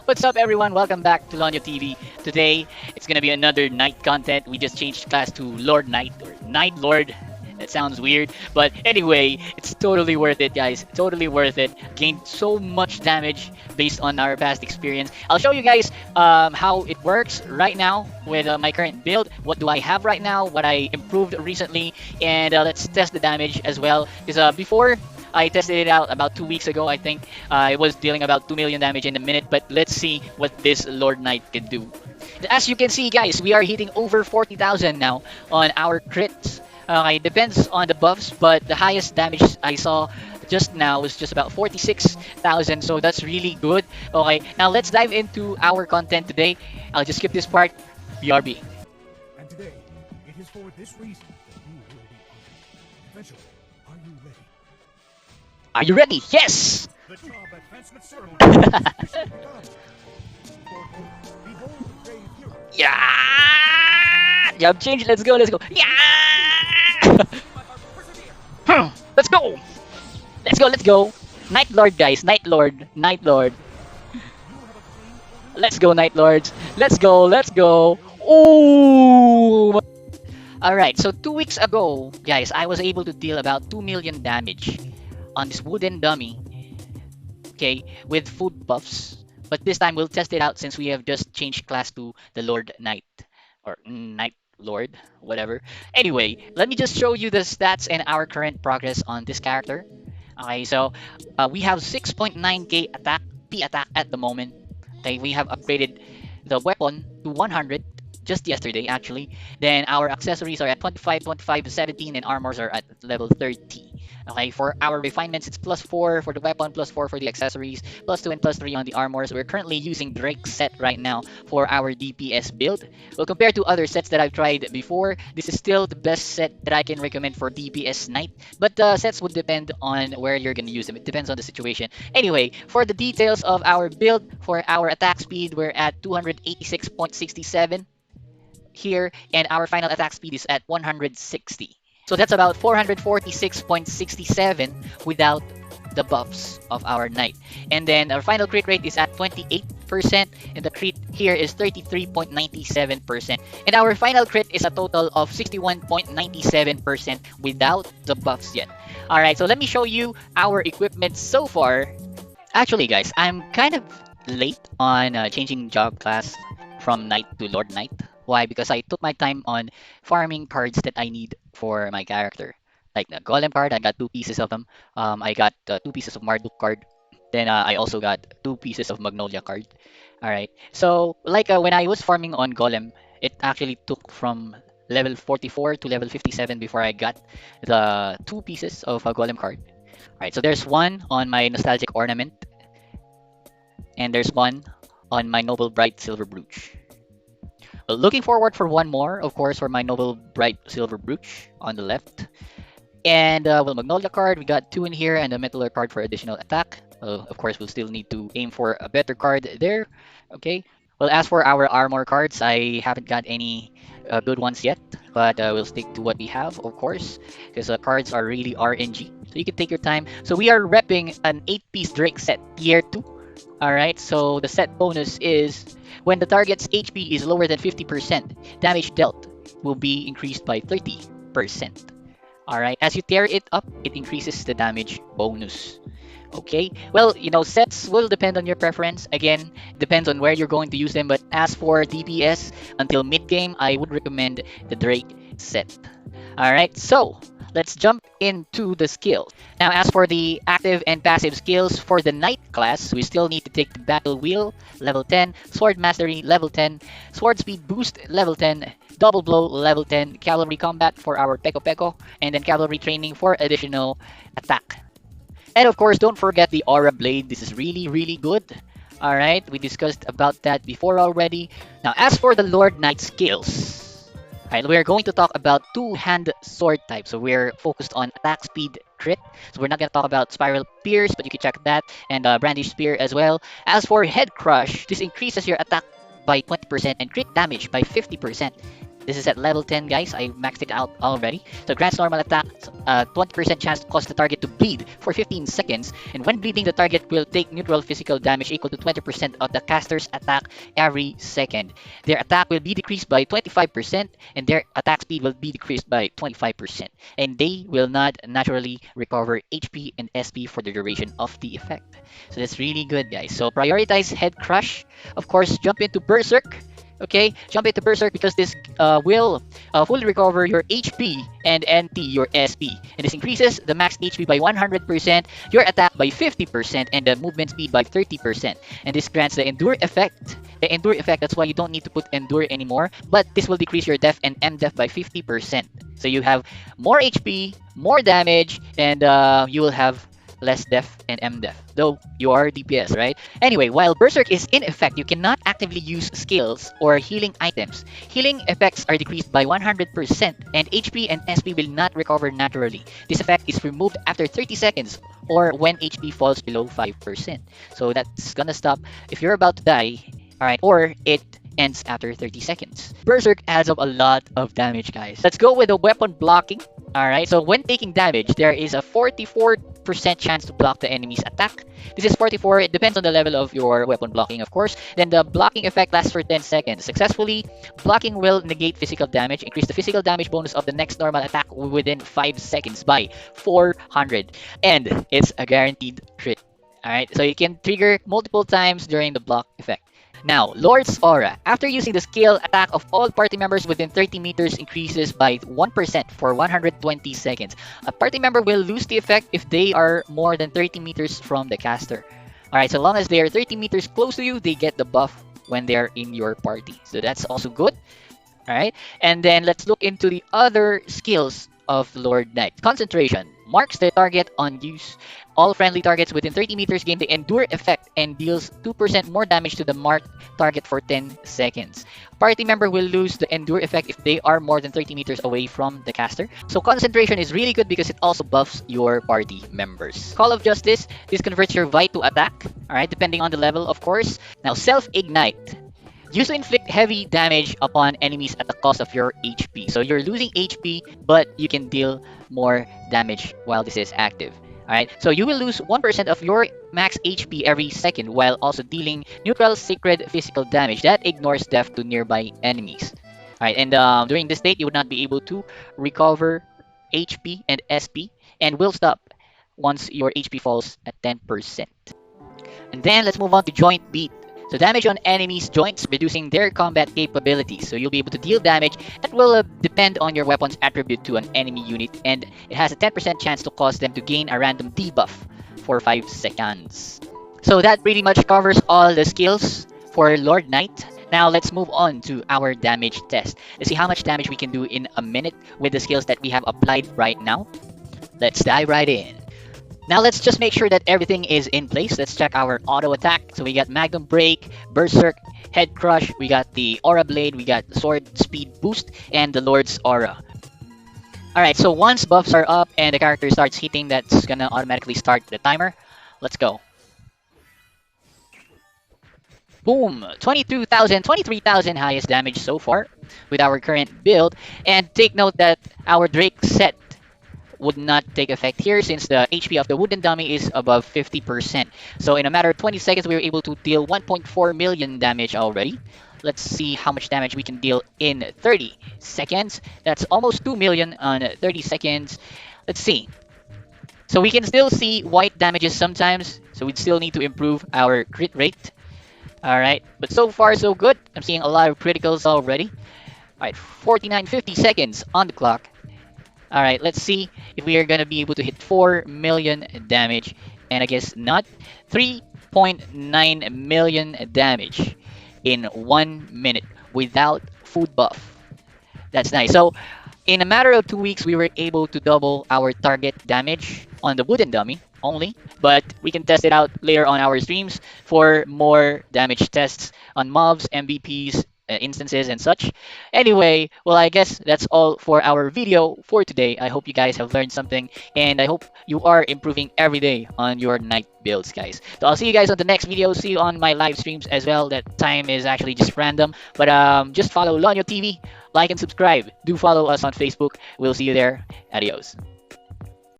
What's up, everyone? Welcome back to LonioTV. Today, it's gonna be another knight content. We just changed class to Lord Knight or Knight Lord. That sounds weird, but anyway, it's totally worth it, guys. Totally worth it. Gained so much damage based on our past experience. I'll show you guys how it works right now with my current build. What do I have right now? What I improved recently, and let's test the damage as well. Because before I tested it out about 2 weeks ago, I think. It was dealing about 2 million damage in a minute, but let's see what this Lord Knight can do. As you can see, guys, we are hitting over 40,000 now on our crits. It depends on the buffs, but the highest damage I saw just now was just about 46,000, so that's really good. Okay, now let's dive into our content today. I'll just skip this part. BRB. And today, it is for this reason that you will be honored. Eventually, are you ready? Are you ready? Yes! The job advancement ceremony is officially begun. Behold the brave hero. Yeah! Job change. Let's go. Let's go. Yeah! Let's go. Let's go. Let's go. Night Lord, guys. Night Lord. Night Lord. Let's go, Night Lords. Let's go. Let's go. Ooh. Alright, so 2 weeks ago, guys, I was able to deal about 2 million damage on this wooden dummy, okay, with food buffs. But this time we'll test it out since we have just changed class to the Lord Knight or Knight Lord, whatever. Anyway, let me just show you the stats and our current progress on this character. Okay, so we have 6.9k attack, P attack at the moment. Okay, we have upgraded the weapon to 100 just yesterday actually. Then our accessories are at 25, 25, 17, and armors are at level 30. Okay, for our refinements, it's +4 for the weapon, +4 for the accessories, +2 and +3 on the armors. We're currently using Drake's set right now for our DPS build. Well, compared to other sets that I've tried before, this is still the best set that I can recommend for DPS Knight. But sets would depend on where you're going to use them. It depends on the situation. Anyway, for the details of our build, for our attack speed, we're at 286.67 here, and our final attack speed is at 160. So that's about 446.67 without the buffs of our knight. And then our final crit rate is at 28%, and the crit here is 33.97%. And our final crit is a total of 61.97% without the buffs yet. Alright, so let me show you our equipment so far. Actually, guys, I'm kind of late on changing job class from knight to Lord Knight. Why? Because I took my time on farming cards that I need for my character. Like the Golem card, I got 2 pieces of them. I got 2 pieces of Marduk card. Then I also got 2 pieces of Magnolia card. Alright. So, like when I was farming on Golem, it actually took from level 44 to level 57 before I got the 2 pieces of a Golem card. Alright, so there's one on my Nostalgic Ornament. And there's one on my Noble Bright Silver Brooch. Well, looking forward for one more, of course, for my Noble Bright Silver Brooch on the left. And well, Magnolia card, we got 2 in here, and a Metalor card for additional attack. Of course, we'll still need to aim for a better card there. Okay. Well, as for our armor cards, I haven't got any good ones yet, but we'll stick to what we have, of course, because cards are really RNG. So you can take your time. So we are repping an 8-piece Drake set, tier 2. Alright, so the set bonus is when the target's HP is lower than 50%, damage dealt will be increased by 30%. Alright, as you tear it up, it increases the damage bonus. Okay, well, you know, sets will depend on your preference. Again, depends on where you're going to use them. But as for DPS, until mid-game, I would recommend the Drake set. Alright, so let's jump into the skills. Now, as for the active and passive skills for the Knight class, we still need to take the Battle Wheel, level 10, Sword Mastery, level 10, Sword Speed Boost, level 10, Double Blow, level 10, Cavalry Combat for our Peko Peko, and then Cavalry Training for additional attack. And of course, don't forget the Aura Blade. This is really, really good. Alright, we discussed about that before already. Now, as for the Lord Knight skills, alright, we're going to talk about 2-hand sword types. So we're focused on attack speed crit. So we're not going to talk about Spiral Pierce, but you can check that. And Brandish Spear as well. As for Head Crush, this increases your attack by 20% and crit damage by 50%. This is at level 10, guys. I maxed it out already. So grants normal attack, 20% chance to cause the target to bleed for 15 seconds. And when bleeding, the target will take neutral physical damage equal to 20% of the caster's attack every second. Their attack will be decreased by 25%, and their attack speed will be decreased by 25%. And they will not naturally recover HP and SP for the duration of the effect. So that's really good, guys. So prioritize Head Crush. Of course, jump into Berserk. Okay, jump into Berserk because this will fully recover your HP and NT your SP. And this increases the max HP by 100%, your attack by 50%, and the movement speed by 30%. And this grants the Endure effect. The Endure effect, that's why you don't need to put Endure anymore. But this will decrease your def and MDef by 50%. So you have more HP, more damage, and you will have less def and mdef, though you are DPS, right? Anyway, while Berserk is in effect, you cannot actively use skills or healing items. Healing effects are decreased by 100%, and HP and SP will not recover naturally. This effect is removed after 30 seconds or when HP falls below 5%. So that's gonna stop if you're about to die, alright, or it ends after 30 seconds. Berserk adds up a lot of damage, guys. Let's go with the weapon blocking. Alright, so when taking damage, there is a 44% chance to block the enemy's attack. This is 44, it depends on the level of your weapon blocking, of course. Then the blocking effect lasts for 10 seconds. Successfully, blocking will negate physical damage, increase the physical damage bonus of the next normal attack within 5 seconds by 400. And it's a guaranteed crit. Alright, so you can trigger multiple times during the block effect. Now, Lord's Aura. After using the skill, attack of all party members within 30 meters increases by 1% for 120 seconds. A party member will lose the effect if they are more than 30 meters from the caster. Alright, so long as they are 30 meters close to you, they get the buff when they are in your party. So that's also good. Alright, and then let's look into the other skills of Lord Knight. Concentration. Marks the target on use. All friendly targets within 30 meters gain the Endure effect and deals 2% more damage to the marked target for 10 seconds. A party member will lose the Endure effect if they are more than 30 meters away from the caster. So concentration is really good because it also buffs your party members. Call of Justice. This converts your Vite to attack. Alright, depending on the level, of course. Now, Self-Ignite. Used to inflict heavy damage upon enemies at the cost of your HP. So you're losing HP, but you can deal more damage while this is active. Alright, so you will lose 1% of your max HP every second while also dealing neutral sacred physical damage that ignores death to nearby enemies. Alright, and during this state, you would not be able to recover HP and SP and will stop once your HP falls at 10%. And then let's move on to Joint Beat. So damage on enemies' joints, reducing their combat capabilities. So you'll be able to deal damage that will depend on your weapon's attribute to an enemy unit, and it has a 10% chance to cause them to gain a random debuff for 5 seconds. So that pretty much covers all the skills for Lord Knight. Now let's move on to our damage test. Let's see how much damage we can do in a minute with the skills that we have applied right now. Let's dive right in. Now let's just make sure that everything is in place. Let's check our auto attack. So we got Magnum Break, Berserk, Head Crush, we got the Aura Blade, we got Sword Speed Boost, and the Lord's Aura. Alright, so once buffs are up and the character starts hitting, that's gonna automatically start the timer. Let's go. Boom! 22,000, 23,000 highest damage so far with our current build. And take note that our Drake set would not take effect here since the HP of the wooden dummy is above 50%. So in a matter of 20 seconds, we were able to deal 1.4 million damage already. Let's see how much damage we can deal in 30 seconds. That's almost 2 million on 30 seconds. Let's see. So we can still see white damages sometimes, so we'd still need to improve our crit rate. Alright, but so far so good. I'm seeing a lot of criticals already. Alright, 49, 50 seconds on the clock. Alright, let's see if we are going to be able to hit 4 million damage. And I guess not. 3.9 million damage in 1 minute without food buff. That's nice. So, in a matter of 2 weeks, we were able to double our target damage on the wooden dummy only. But we can test it out later on our streams for more damage tests on mobs, MVPs, instances and such. Anyway, well, I guess that's all for our video for today. I hope you guys have learned something, and I hope you are improving every day on your Knight builds, guys. So I'll see you guys on the next video. See you on my live streams as well. That time is actually just random, but just follow LonioTV, like and subscribe. Do follow us on Facebook. We'll see you there. Adios.